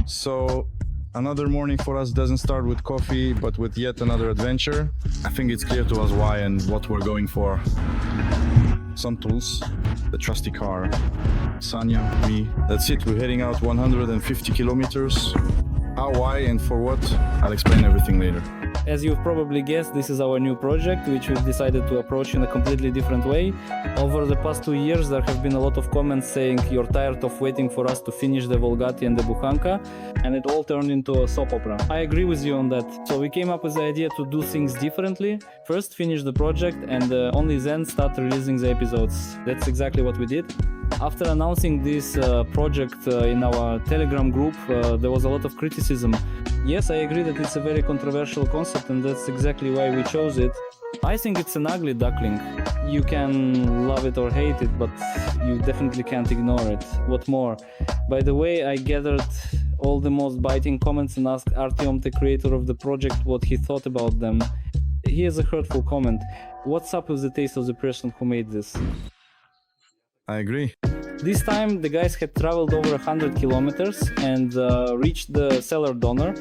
So another morning for us doesn't start with coffee, but with yet another adventure. I think it's clear to us why and what we're going for. Some tools, the trusty car, Sanya, me. That's it, we're heading out 150 kilometers. How, why, and for what? I'll explain everything later. As you've probably guessed, this is our new project, which we've decided to approach in a completely different way. Over the past 2 years, there have been a lot of comments saying you're tired of waiting for us to finish the Volgati and the Bukhanka, and it all turned into a soap opera. I agree with you on that. So we came up with the idea to do things differently. First, finish the project, and only then start releasing the episodes. That's exactly what we did. After announcing this project in our Telegram group, there was a lot of criticism. Yes, I agree that it's a very controversial concept, and that's exactly why we chose it. I think it's an ugly duckling. You can love it or hate it, but you definitely can't ignore it. What more? By the way, I gathered all the most biting comments and asked Artyom, the creator of the project, what he thought about them. Here's a hurtful comment. What's up with the taste of the person who made this? I agree. This time the guys had traveled over 100 kilometers and reached the cellar donor.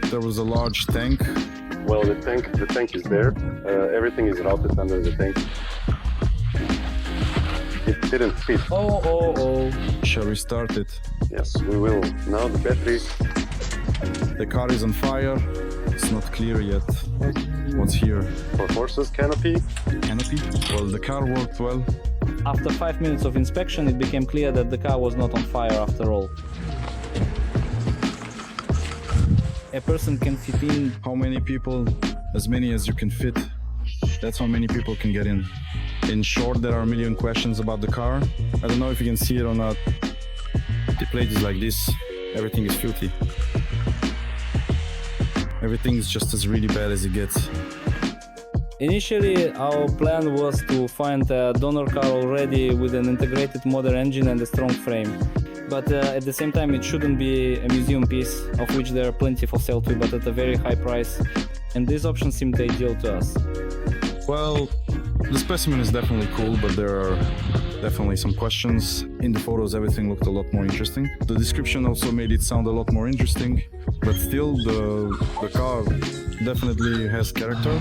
There was a large tank. Well, the tank is there. Everything is routed under the tank. It didn't fit. Oh. Shall we start it? Yes, we will. Now the battery. The car is on fire. It's not clear yet what's here. For horses, canopy. Canopy? Well, the car worked well. After 5 minutes of inspection, it became clear that the car was not on fire after all. A person can fit in. How many people? As many as you can fit. That's how many people can get in. In short, there are a million questions about the car. I don't know if you can see it or not. The plate is like this. Everything is filthy. Everything is just as really bad as it gets. Initially, our plan was to find a donor car already with an integrated motor engine and a strong frame. But at the same time, it shouldn't be a museum piece, of which there are plenty for sale too, but at a very high price. And this option seemed ideal to us. Well, the specimen is definitely cool, but there are definitely some questions. In the photos, everything looked a lot more interesting. The description also made it sound a lot more interesting, but still, the car definitely has character.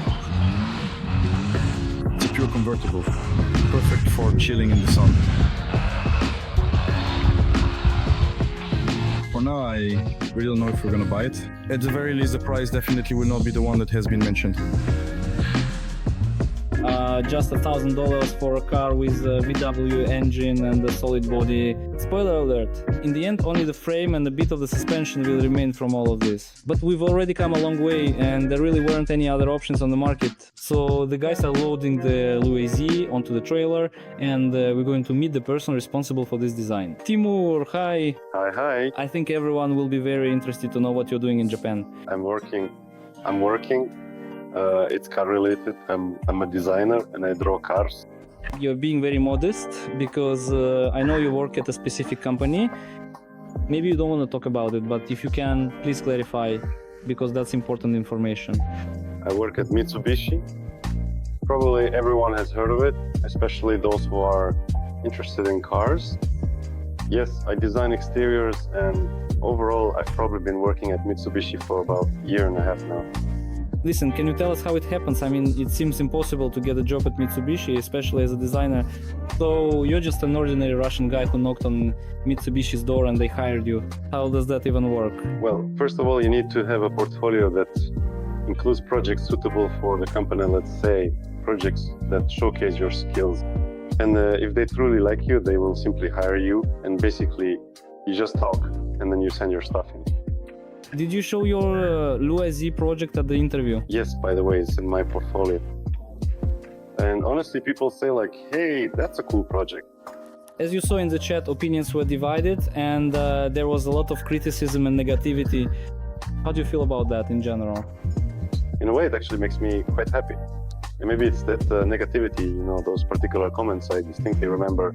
It's a pure convertible, perfect for chilling in the sun. For now, I really don't know if we're gonna buy it. At the very least, the price definitely will not be the one that has been mentioned. Just $1,000 for a car with a VW engine and a solid body. Spoiler alert, in the end only the frame and a bit of the suspension will remain from all of this. But we've already come a long way and there really weren't any other options on the market. So the guys are loading the Louis onto the trailer and we're going to meet the person responsible for this design. Timur, hi. Hi. I think everyone will be very interested to know what you're doing in Japan. I'm working. It's car related. I'm a designer and I draw cars. You're being very modest because I know you work at a specific company. Maybe you don't want to talk about it, but if you can, please clarify because that's important information. I work at Mitsubishi. Probably everyone has heard of it, especially those who are interested in cars. Yes, I design exteriors and overall I've probably been working at Mitsubishi for about a year and a half now. Listen, can you tell us how it happens? I mean, it seems impossible to get a job at Mitsubishi, especially as a designer. So you're just an ordinary Russian guy who knocked on Mitsubishi's door and they hired you. How does that even work? Well, first of all, you need to have a portfolio that includes projects suitable for the company, let's say, projects that showcase your skills. And if they truly like you, they will simply hire you and basically you just talk and then you send your stuff in. Did you show your Louis project at the interview? Yes, by the way, it's in my portfolio. And honestly, people say like, hey, that's a cool project. As you saw in the chat, opinions were divided, and there was a lot of criticism and negativity. How do you feel about that in general? In a way, it actually makes me quite happy. And maybe it's that negativity, you know, those particular comments. I distinctly remember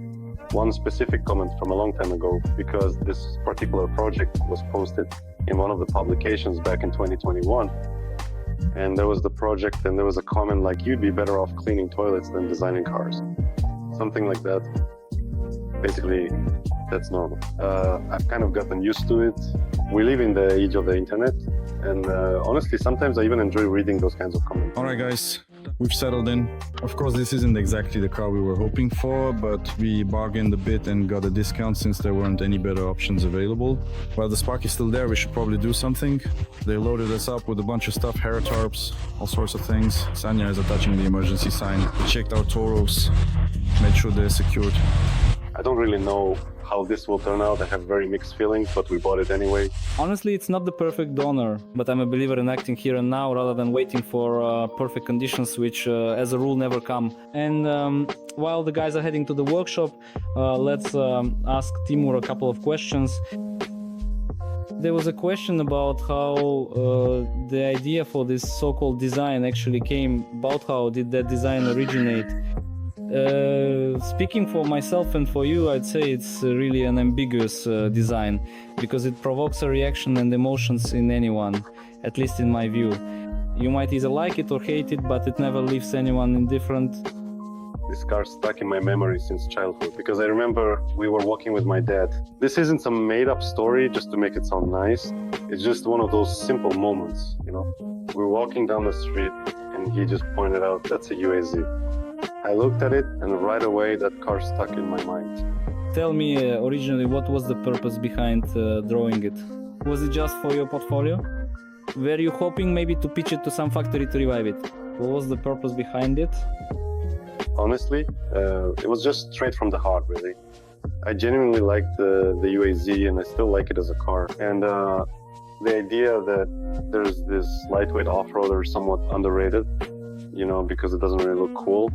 one specific comment from a long time ago, because this particular project was posted in one of the publications back in 2021. And there was the project, and there was a comment like, you'd be better off cleaning toilets than designing cars. Something like that. Basically, that's normal. I've kind of gotten used to it. We live in the age of the internet, and honestly, sometimes I even enjoy reading those kinds of comments. All right, guys, we've settled in. Of course, this isn't exactly the car we were hoping for, but we bargained a bit and got a discount since there weren't any better options available. While the spark is still there, we should probably do something. They loaded us up with a bunch of stuff, hair tarps, all sorts of things. Sanya is attaching the emergency sign. We checked our toros, made sure they're secured. I don't really know how this will turn out. I have very mixed feelings, but we bought it anyway. Honestly, it's not the perfect donor, but I'm a believer in acting here and now rather than waiting for perfect conditions, which as a rule never come. And while the guys are heading to the workshop, let's ask Timur a couple of questions. There was a question about how the idea for this so-called design actually came about. How did that design originate? Speaking for myself and for you, I'd say it's really an ambiguous design, because it provokes a reaction and emotions in anyone, at least in my view. You might either like it or hate it, but it never leaves anyone indifferent. This car stuck in my memory since childhood, because I remember we were walking with my dad. This isn't some made-up story just to make it sound nice. It's just one of those simple moments, you know. We were walking down the street and he just pointed out, that's a UAZ. I looked at it and right away that car stuck in my mind. Tell me originally, what was the purpose behind drawing it? Was it just for your portfolio? Were you hoping maybe to pitch it to some factory to revive it? What was the purpose behind it? Honestly, it was just straight from the heart, really. I genuinely liked the UAZ, and I still like it as a car. And the idea that there's this lightweight off-roader somewhat underrated, you know, because it doesn't really look cool.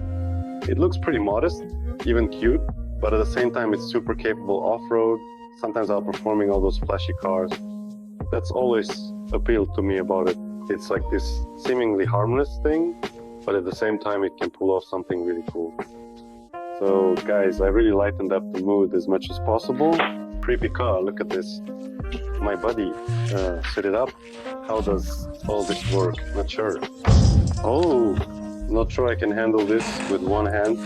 It looks pretty modest, even cute, but at the same time it's super capable off-road, sometimes outperforming all those flashy cars. That's always appealed to me about it. It's like this seemingly harmless thing, but at the same time it can pull off something really cool. So guys, I really lightened up the mood as much as possible. Creepy car, look at this. My buddy set it up. How does all this work? Not sure. Oh, not sure I can handle this with one hand.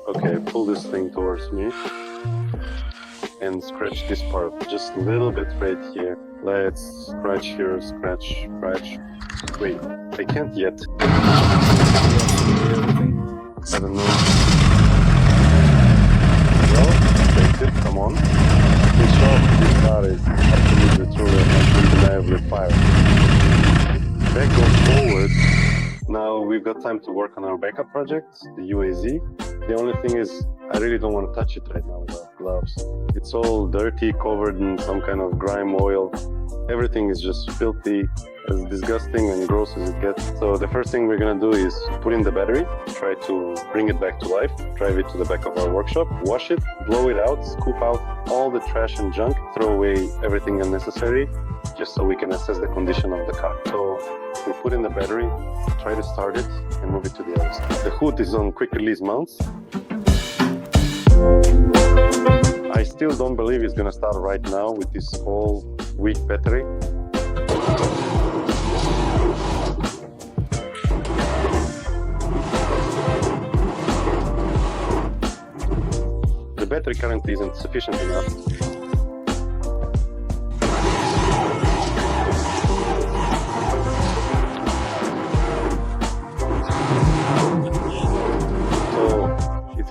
Okay, pull this thing towards me and scratch this part just a little bit right here. Let's scratch here, scratch. Wait, I can't yet. I don't know. Well, that's it, come on. In short, this car is absolutely truly and undeniably fire. Back goes forward. Now we've got time to work on our backup project, the UAZ. The only thing is, I really don't want to touch it right now without gloves. It's all dirty, covered in some kind of grime oil. Everything is just filthy, as disgusting and gross as it gets. So the first thing we're gonna do is put in the battery, try to bring it back to life, drive it to the back of our workshop, wash it, blow it out, scoop out all the trash and junk, throw away everything unnecessary, just so we can assess the condition of the car. So we put in the battery, try to start it, and move it to the other side. The hood is on quick release mounts. I still don't believe it's gonna start right now with this whole weak battery. The battery currently isn't sufficient enough.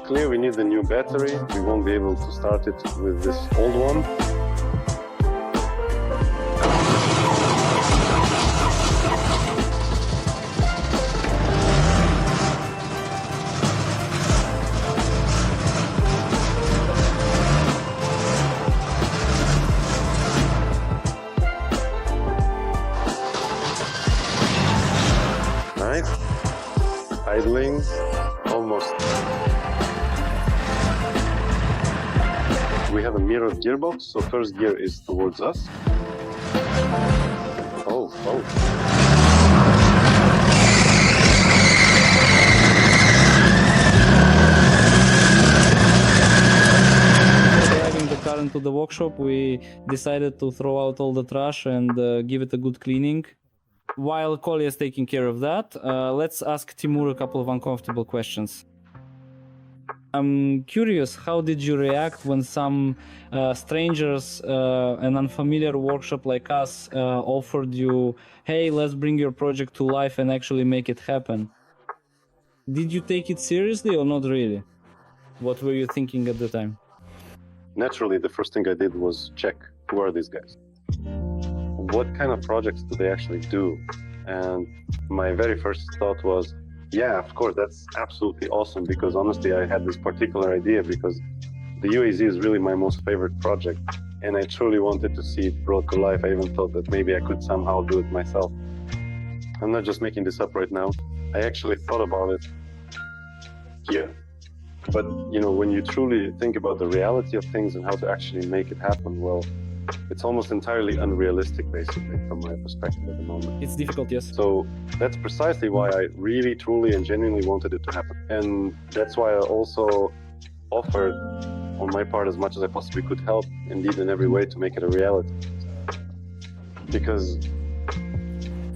Clear we need the new battery. We won't be able to start it with this old one. Nice. Idling. we have a mirrored gearbox, so first gear is towards us. Oh. Driving the car into the workshop, we decided to throw out all the trash and give it a good cleaning. While Kolya is taking care of that, let's ask Timur a couple of uncomfortable questions. I'm curious, how did you react when some strangers, an unfamiliar workshop like us, offered you, hey, let's bring your project to life and actually make it happen? Did you take it seriously or not really? What were you thinking at the time? Naturally, the first thing I did was check, who are these guys? What kind of projects do they actually do? And my very first thought was, yeah, of course, that's absolutely awesome, because honestly, I had this particular idea because the UAZ is really my most favorite project, and I truly wanted to see it brought to life. I even thought that maybe I could somehow do it myself. I'm not just making this up right now. I actually thought about it here. But, you know, when you truly think about the reality of things and how to actually make it happen, well, it's almost entirely unrealistic, basically, from my perspective at the moment. It's difficult, yes. So that's precisely why I really, truly, and genuinely wanted it to happen. And that's why I also offered, on my part, as much as I possibly could help, indeed, in every way to make it a reality. Because...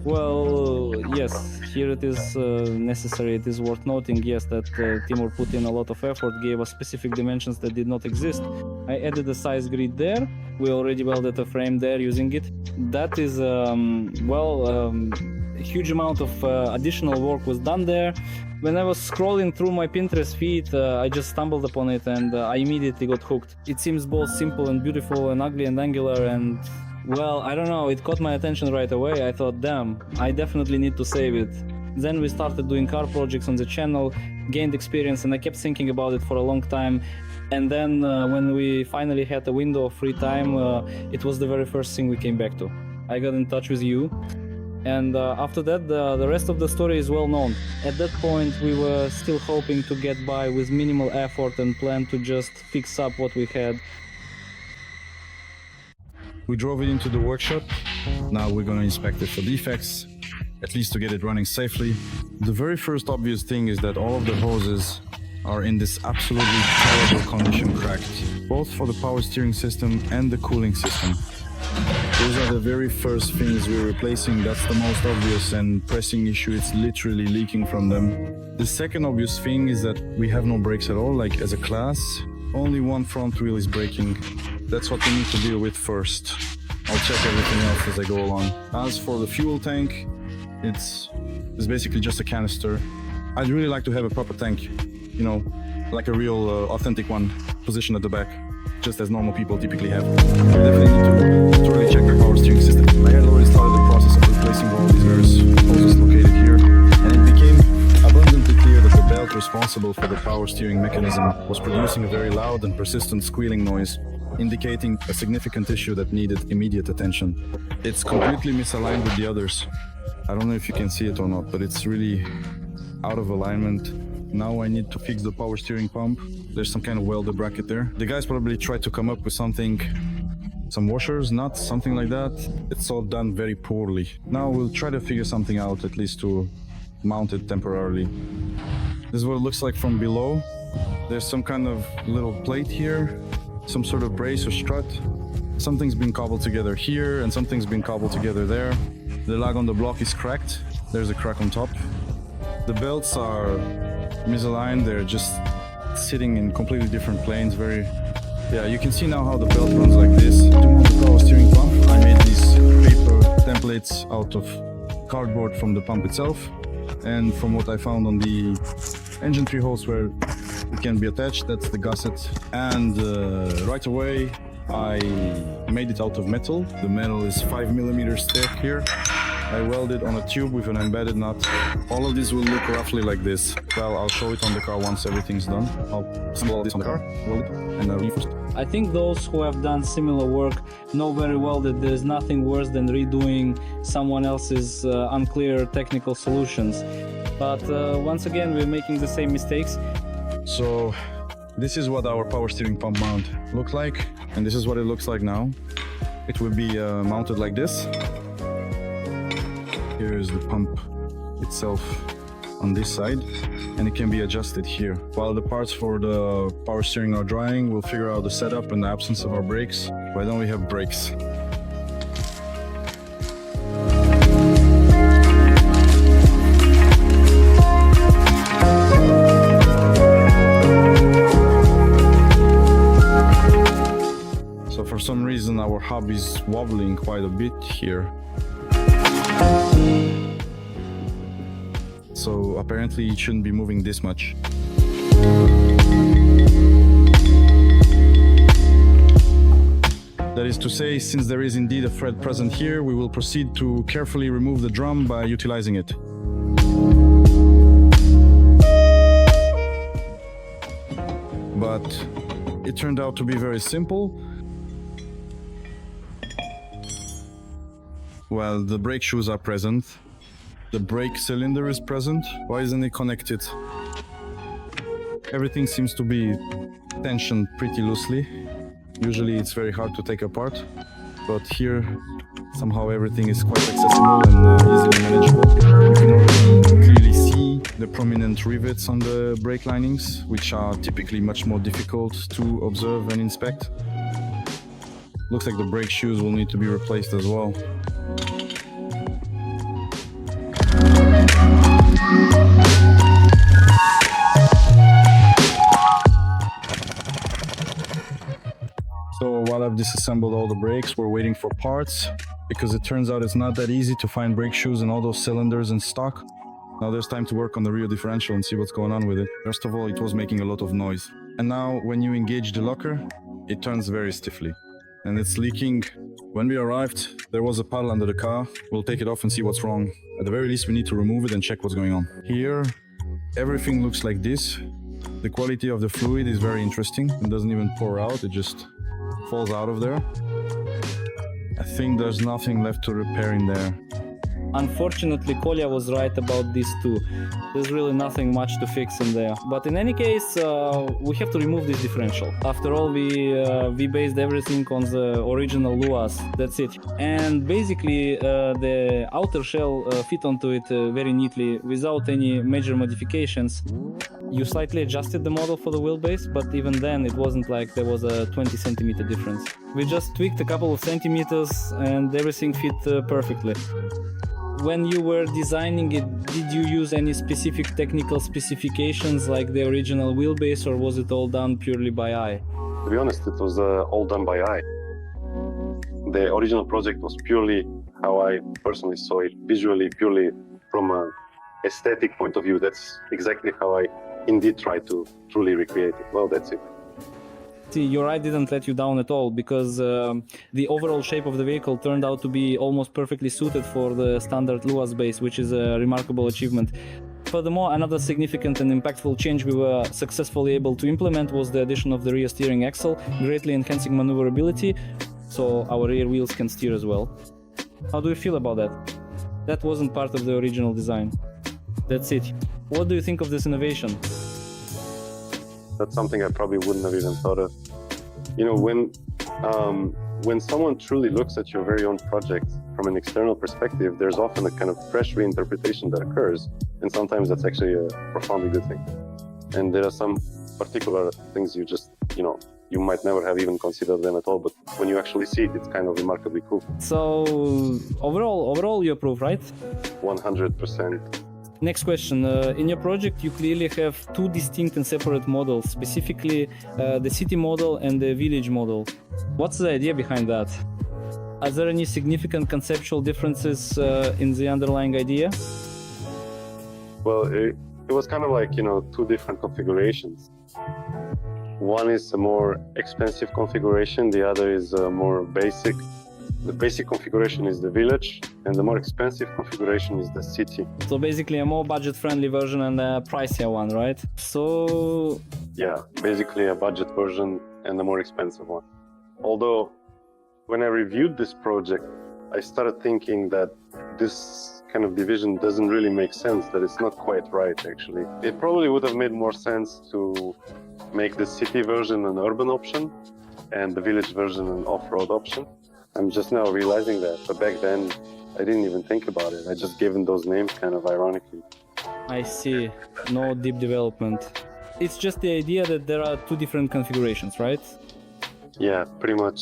Well, yes, here it is necessary, it is worth noting, yes, that Timur put in a lot of effort, gave us specific dimensions that did not exist. I added a size grid there, we already welded a frame there using it. That is, a huge amount of additional work was done there. When I was scrolling through my Pinterest feed, I just stumbled upon it and I immediately got hooked. It seems both simple and beautiful and ugly and angular and... well, I don't know, it caught my attention right away. I thought, damn, I definitely need to save it. Then we started doing car projects on the channel, gained experience, and I kept thinking about it for a long time. And then when we finally had a window of free time, it was the very first thing we came back to. I got in touch with you. And after that, the rest of the story is well known. At that point, we were still hoping to get by with minimal effort and planned to just fix up what we had. We drove it into the workshop. Now we're gonna inspect it for defects, at least to get it running safely. The very first obvious thing is that all of the hoses are in this absolutely terrible condition, cracked, both for the power steering system and the cooling system. Those are the very first things we're replacing. That's the most obvious and pressing issue. It's literally leaking from them. The second obvious thing is that we have no brakes at all, like as a class. Only one front wheel is braking. That's what we need to deal with first. I'll check everything else as I go along. As for the fuel tank, it's basically just a canister. I'd really like to have a proper tank, you know, like a real authentic one, positioned at the back, just as normal people typically have. We definitely need to thoroughly check the power steering system. I had already started the process of replacing all these various hoses located here, and it became abundantly clear that the belt responsible for the power steering mechanism was producing a very loud and persistent squealing noise, indicating a significant issue that needed immediate attention. It's completely misaligned with the others. I don't know if you can see it or not, but it's really out of alignment. Now I need to fix the power steering pump. There's some kind of welder bracket there. The guys probably tried to come up with something, some washers, nuts, something like that. It's all done very poorly. Now we'll try to figure something out, at least to mount it temporarily. This is what it looks like from below. There's some kind of little plate here, some sort of brace or strut. Something's been cobbled together here and something's been cobbled together there. The lag on the block is cracked. There's a crack on top. The belts are misaligned. They're just sitting in completely different planes. Yeah, you can see now how the belt runs like this. To mount the power steering pump, I made these paper templates out of cardboard from the pump itself. And from what I found on the engine tree holes where it can be attached, that's the gusset. And right away, I made it out of metal. The metal is 5mm thick here. I welded on a tube with an embedded nut. All of this will look roughly like this. Well, I'll show it on the car once everything's done. I'll assemble all this on the car, weld it, and reinforce it. I think those who have done similar work know very well that there's nothing worse than redoing someone else's unclear technical solutions. But once again, we're making the same mistakes. So This is what our power steering pump mount looked like, and this is what it looks like now. It will be mounted like this. Here is the pump itself on this side, and it can be adjusted here. While the parts for the power steering are drying, we'll figure out the setup in the absence of our brakes. Why don't we have brakes? So for some reason our hub is wobbling quite a bit here. So apparently it shouldn't be moving this much. That is to say, since there is indeed a thread present here, we will proceed to carefully remove the drum by utilizing it. But it turned out to be very simple. Well, the brake shoes are present. The brake cylinder is present. Why isn't it connected? Everything seems to be tensioned pretty loosely. Usually it's very hard to take apart, but here somehow everything is quite accessible and easily manageable. You can already clearly see the prominent rivets on the brake linings, which are typically much more difficult to observe and inspect. Looks like the brake shoes will need to be replaced as well. So while I've disassembled all the brakes, we're waiting for parts, because it turns out it's not that easy to find brake shoes and all those cylinders in stock. Now there's time to work on the rear differential and see what's going on with it. First of all, it was making a lot of noise. And now when you engage the locker, it turns very stiffly. And it's leaking. When we arrived, there was a puddle under the car. We'll take it off and see what's wrong. At the very least, we need to remove it and check what's going on. Here, everything looks like this. The quality of the fluid is very interesting. It doesn't even pour out, it just falls out of there. I think there's nothing left to repair in there. Unfortunately, Kolya was right about this too. There's really nothing much to fix in there. But in any case, we have to remove this differential. After all, we based everything on the original luas. That's it. And basically, the outer shell fit onto it very neatly without any major modifications. You slightly adjusted the model for the wheelbase, but even then it wasn't like there was a 20 centimeter difference. We just tweaked a couple of centimeters and everything fit perfectly. When you were designing it, did you use any specific technical specifications like the original wheelbase, or was it all done purely by eye? To be honest, it was all done by eye. The original project was purely how I personally saw it, visually, purely from an aesthetic point of view. That's exactly how I indeed tried to truly recreate it. Well, that's it. See, your eye didn't let you down at all, because the overall shape of the vehicle turned out to be almost perfectly suited for the standard luas base, which is a remarkable achievement. Furthermore, another significant and impactful change we were successfully able to implement was the addition of the rear steering axle, greatly enhancing maneuverability, so our rear wheels can steer as well. How do you feel about that? That wasn't part of the original design. That's it. What do you think of this innovation? That's something I probably wouldn't have even thought of. You know, when someone truly looks at your very own project from an external perspective, there's often a kind of fresh reinterpretation that occurs, and sometimes that's actually a profoundly good thing. And there are some particular things you just, you might never have even considered them at all, but when you actually see it, it's kind of remarkably cool. So overall you approve, right? 100%. Next question. In your project, you clearly have two distinct and separate models, specifically the city model and the village model. What's the idea behind that? Are there any significant conceptual differences in the underlying idea? Well, it was kind of like, two different configurations. One is a more expensive configuration, the other is a more basic. The basic configuration is the village, and the more expensive configuration is the city. So basically a more budget-friendly version and a pricier one, right? So... Yeah, basically a budget version and a more expensive one. Although, when I reviewed this project, I started thinking that this kind of division doesn't really make sense, that it's not quite right actually. It probably would have made more sense to make the city version an urban option and the village version an off-road option. I'm just now realizing that, but back then I didn't even think about it. I just gave them those names kind of ironically. I see. No deep development. It's just the idea that there are two different configurations, right? Yeah, pretty much.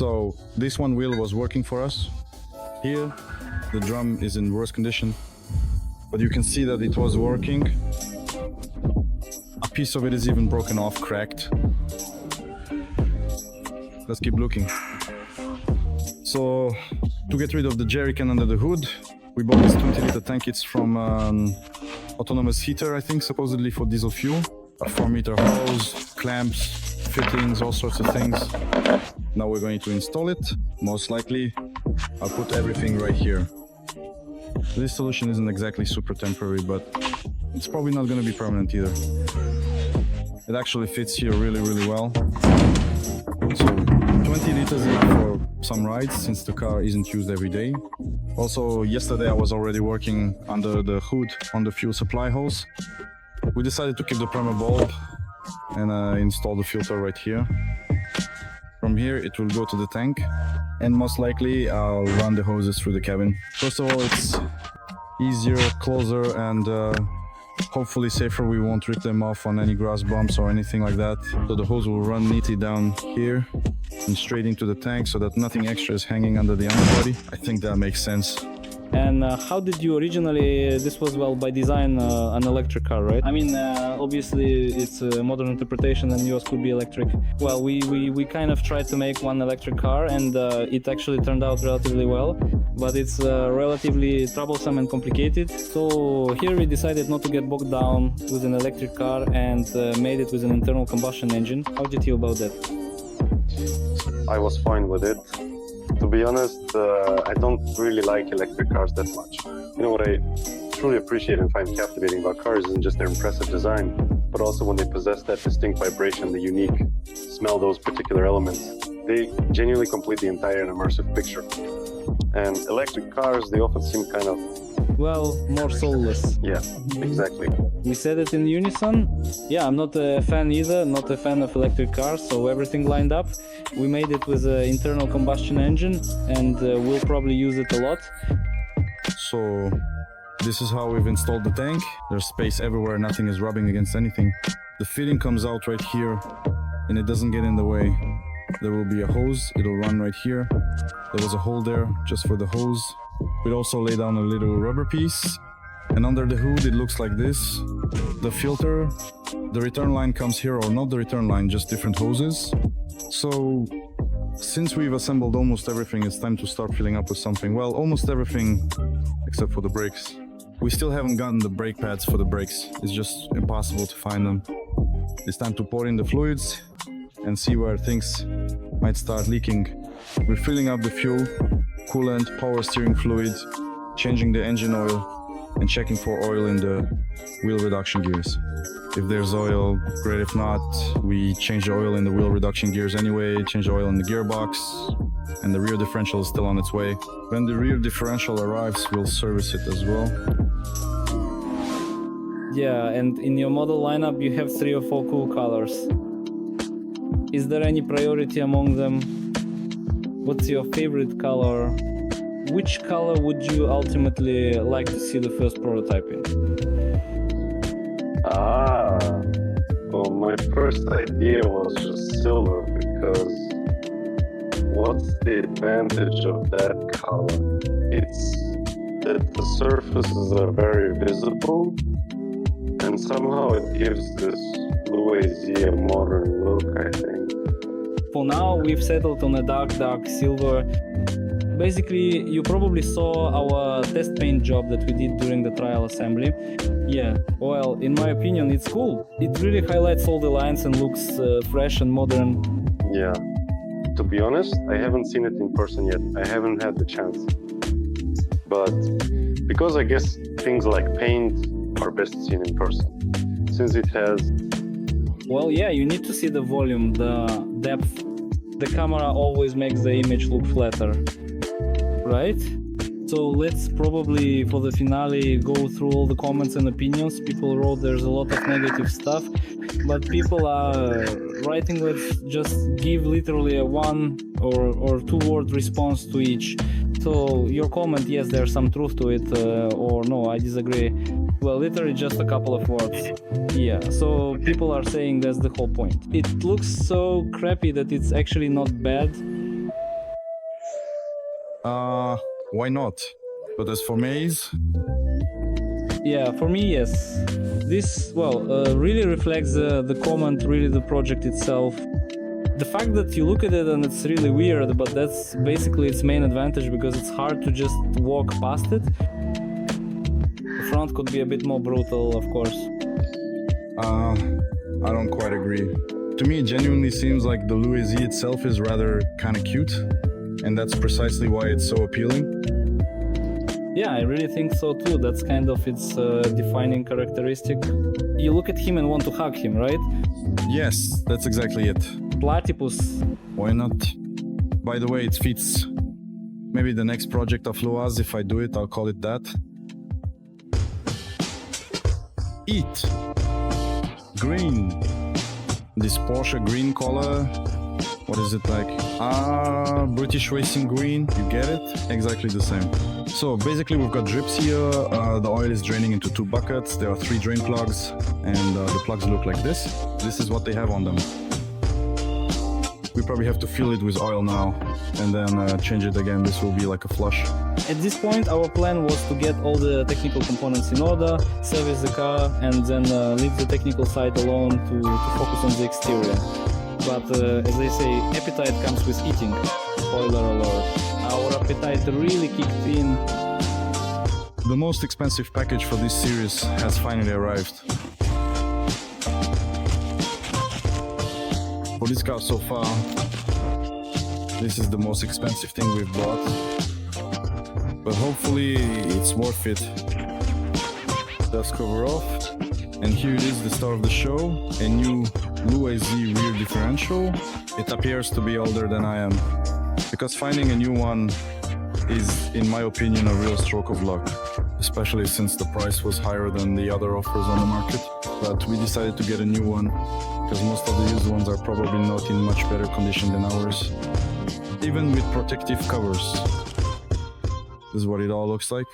So this one wheel was working for us. Here, the drum is in worse condition, but you can see that it was working. A piece of it is even broken off, cracked. Let's keep looking. So to get rid of the jerry can under the hood, we bought this 20-liter tank. It's from autonomous heater, I think, supposedly for diesel fuel. A 4-meter hose, clamps, fittings, all sorts of things. Now we're going to install it. Most likely, I'll put everything right here. This solution isn't exactly super temporary, but it's probably not going to be permanent either. It actually fits here really, really well. So 20 liters enough for some rides, since the car isn't used every day. Also, yesterday I was already working under the hood on the fuel supply hose. We decided to keep the primer bulb and install the filter right here. From here it will go to the tank, and most likely I'll run the hoses through the cabin. First of all, it's easier, closer, and hopefully safer. We won't rip them off on any grass bumps or anything like that. So the hose will run neatly down here and straight into the tank so that nothing extra is hanging under the underbody. I think that makes sense. And how did you originally, this was, well, by design, an electric car, right? I mean, obviously it's a modern interpretation and yours could be electric. Well, we kind of tried to make one electric car, and it actually turned out relatively well, but it's relatively troublesome and complicated. So here we decided not to get bogged down with an electric car and made it with an internal combustion engine. How did you feel about that? I was fine with it. To be honest, I don't really like electric cars that much. You know, what I truly appreciate and find captivating about cars isn't just their impressive design, but also when they possess that distinct vibration, the unique smell, those particular elements. They genuinely complete the entire and immersive picture. And electric cars, they often seem kind of... Well, more soulless. Yeah, exactly. We said it in unison. Yeah, I'm not a fan either, not a fan of electric cars, so everything lined up. We made it with an internal combustion engine, and we'll probably use it a lot. So this is how we've installed the tank. There's space everywhere, nothing is rubbing against anything. The fitting comes out right here, and it doesn't get in the way. There will be a hose, it'll run right here. There was a hole there just for the hose. We'd also lay down a little rubber piece, and under the hood it looks like this. The filter, the return line comes here, or not the return line, just different hoses. So since we've assembled almost everything, it's time to start filling up with something. Well, almost everything except for the brakes. We still haven't gotten the brake pads for the brakes. It's just impossible to find them. It's time to pour in the fluids and see where things might start leaking. We're filling up the fuel, coolant, power steering fluid, changing the engine oil, and checking for oil in the wheel reduction gears. If there's oil, great. If not, we change the oil in the wheel reduction gears anyway, change the oil in the gearbox, and the rear differential is still on its way. When the rear differential arrives, we'll service it as well. Yeah, and in your model lineup you have 3 or 4 cool colors. Is there any priority among them? What's your favorite color? Which color would you ultimately like to see the first prototype in? Well, my first idea was just silver, because what's the advantage of that color? It's that the surfaces are very visible, and somehow it gives this Louisiana modern look, I think. For now, we've settled on a dark silver. Basically, you probably saw our test paint job that we did during the trial assembly. Yeah, well, in my opinion, it's cool. It really highlights all the lines and looks fresh and modern. Yeah. To be honest, I haven't seen it in person yet. I haven't had the chance. But because I guess things like paint are best seen in person, since it has... Well, yeah, you need to see the volume, the depth. The camera always makes the image look flatter. right? So let's probably for the finale go through all the comments and opinions. People wrote there's a lot of negative stuff, but people are writing let's just give literally a one or two word response to each. So your comment, yes, there's some truth to it, or no, I disagree. Well, literally just a couple of words. Yeah, so people are saying that's the whole point. It looks so crappy that it's actually not bad. Why not? But as for maize, Yeah, for me, yes. This, really reflects the comment, really the project itself. The fact that you look at it and it's really weird, but that's basically its main advantage because it's hard to just walk past it. The front could be a bit more brutal, of course. I don't quite agree. To me, it genuinely seems like the Louis Z itself is rather kind of cute, and that's precisely why it's so appealing. Yeah, I really think so too. That's kind of its defining characteristic. You look at him and want to hug him, right? Yes, that's exactly it. Platypus. Why not? By the way, it fits. Maybe the next project of Luaz, if I do it, I'll call it that. Eat. Green. This Porsche Green color. What is it like? British Racing Green. You get it? Exactly the same. So basically we've got drips here. The oil is draining into two buckets. There are 3 drain plugs, and the plugs look like this. This is what they have on them. We probably have to fill it with oil now and then change it again. This will be like a flush. At this point, our plan was to get all the technical components in order, service the car, and then leave the technical side alone to focus on the exterior. But as they say, appetite comes with eating. Spoiler alert. Our appetite really kicked in. The most expensive package for this series has finally arrived. For this car so far, this is the most expensive thing we've bought. But hopefully it's worth it. Dust cover off. And here it is, the star of the show, a new Louis Z rear differential. It appears to be older than I am, because finding a new one is, in my opinion, a real stroke of luck, especially since the price was higher than the other offers on the market. But we decided to get a new one, because most of the used ones are probably not in much better condition than ours, even with protective covers. This is what it all looks like.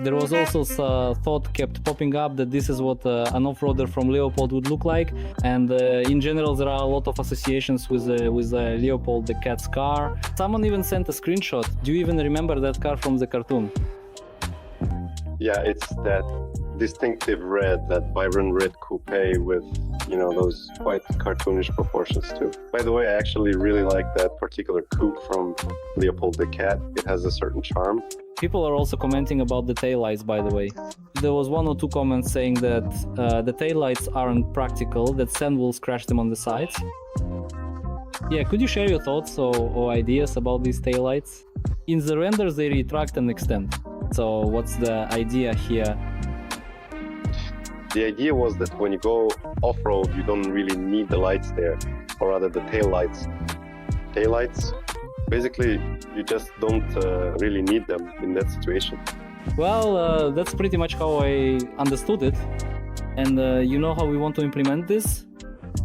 There was also a thought kept popping up that this is what an off-roader from Leopold would look like, and in general there are a lot of associations with Leopold, the cat's car. Someone even sent a screenshot. Do you even remember that car from the cartoon? Yeah, it's that distinctive red, that vibrant red coupe with, those quite cartoonish proportions too. By the way, I actually really like that particular coupe from Leopold the cat. It has a certain charm. People are also commenting about the taillights, by the way. There was 1 or 2 comments saying that the taillights aren't practical, that sand will scratch them on the sides. Yeah, could you share your thoughts or ideas about these taillights? In the renders they retract and extend. So what's the idea here? The idea was that when you go off-road, you don't really need the lights there, or rather the taillights. Taillights, basically, you just don't really need them in that situation. Well, that's pretty much how I understood it. And you know how we want to implement this?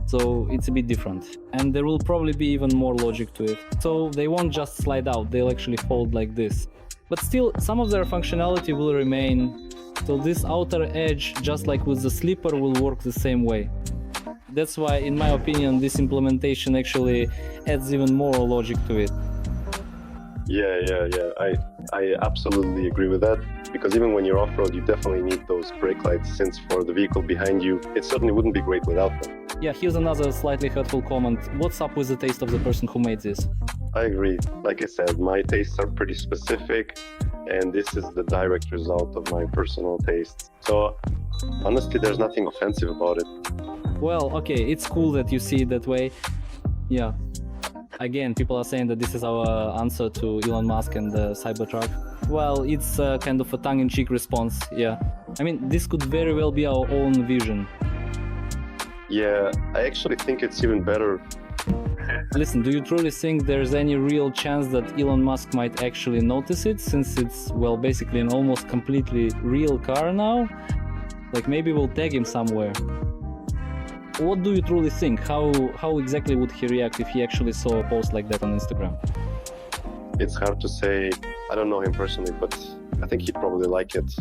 So it's a bit different. And there will probably be even more logic to it. So they won't just slide out, they'll actually fold like this. But still, some of their functionality will remain. So this outer edge, just like with the slipper, will work the same way. That's why, in my opinion, this implementation actually adds even more logic to it. Yeah. I absolutely agree with that. Because even when you're off-road, you definitely need those brake lights, since for the vehicle behind you, it certainly wouldn't be great without them. Yeah, here's another slightly hurtful comment. What's up with the taste of the person who made this? I agree. Like I said, my tastes are pretty specific, and this is the direct result of my personal tastes. So, honestly, there's nothing offensive about it. Well, okay, it's cool that you see it that way. Yeah. Again, people are saying that this is our answer to Elon Musk and the Cybertruck. Well, it's kind of a tongue-in-cheek response, yeah. I mean, this could very well be our own vision. Yeah, I actually think it's even better Listen, do you truly think there's any real chance that Elon Musk might actually notice it, since it's, well, basically an almost completely real car now? Like, maybe we'll tag him somewhere. What do you truly think? How exactly would he react if he actually saw a post like that on Instagram? It's hard to say. I don't know him personally, but I think he'd probably like it.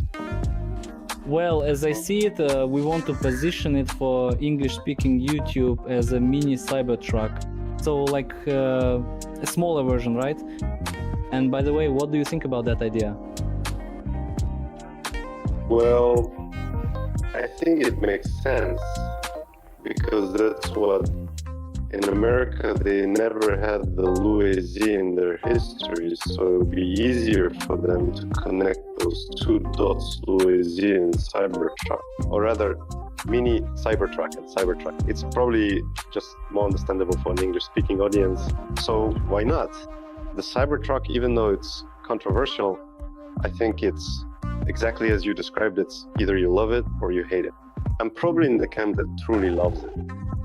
Well, as I see it, we want to position it for English-speaking YouTube as a mini Cybertruck. So like a smaller version, right? And by the way, what do you think about that idea? Well, I think it makes sense because that's what in America they never had the Louis Z in their history, so it would be easier for them to connect those two dots, Louis Z and Cybertruck, or rather mini Cybertruck and Cybertruck. It's probably just more understandable for an English-speaking audience, so why not? The Cybertruck, even though it's controversial, I think it's exactly as you described. It's either you love it or you hate it. I'm probably in the camp that truly loves it,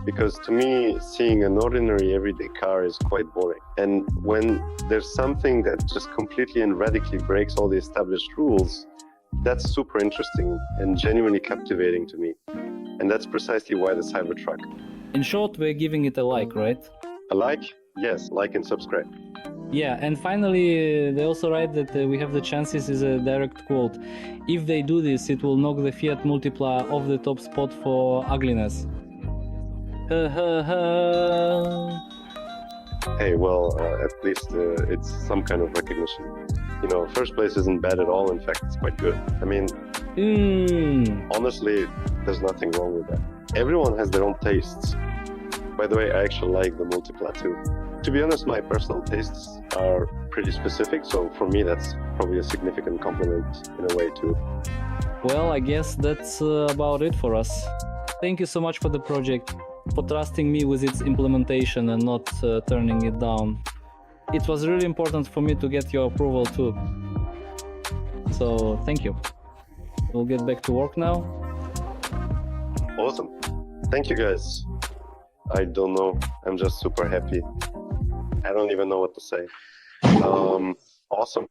because to me, seeing an ordinary everyday car is quite boring. And when there's something that just completely and radically breaks all the established rules, that's super interesting and genuinely captivating to me. And that's precisely why the Cybertruck. In short, we're giving it a like, right? A like? Yes, like and subscribe. Yeah, and finally, they also write that we have the chances, is a direct quote. If they do this, it will knock the Fiat Multipla off the top spot for ugliness. Hey, well, at least it's some kind of recognition. You know, first place isn't bad at all. In fact, it's quite good. I mean, honestly, there's nothing wrong with that. Everyone has their own tastes. By the way, I actually like the Multipla too. To be honest, my personal tastes are pretty specific, so for me that's probably a significant compliment in a way too. Well, I guess that's about it for us. Thank you so much for the project, for trusting me with its implementation and not turning it down. It was really important for me to get your approval too. So, thank you. We'll get back to work now. Awesome. Thank you guys. I don't know. I'm just super happy. I don't even know what to say. Awesome.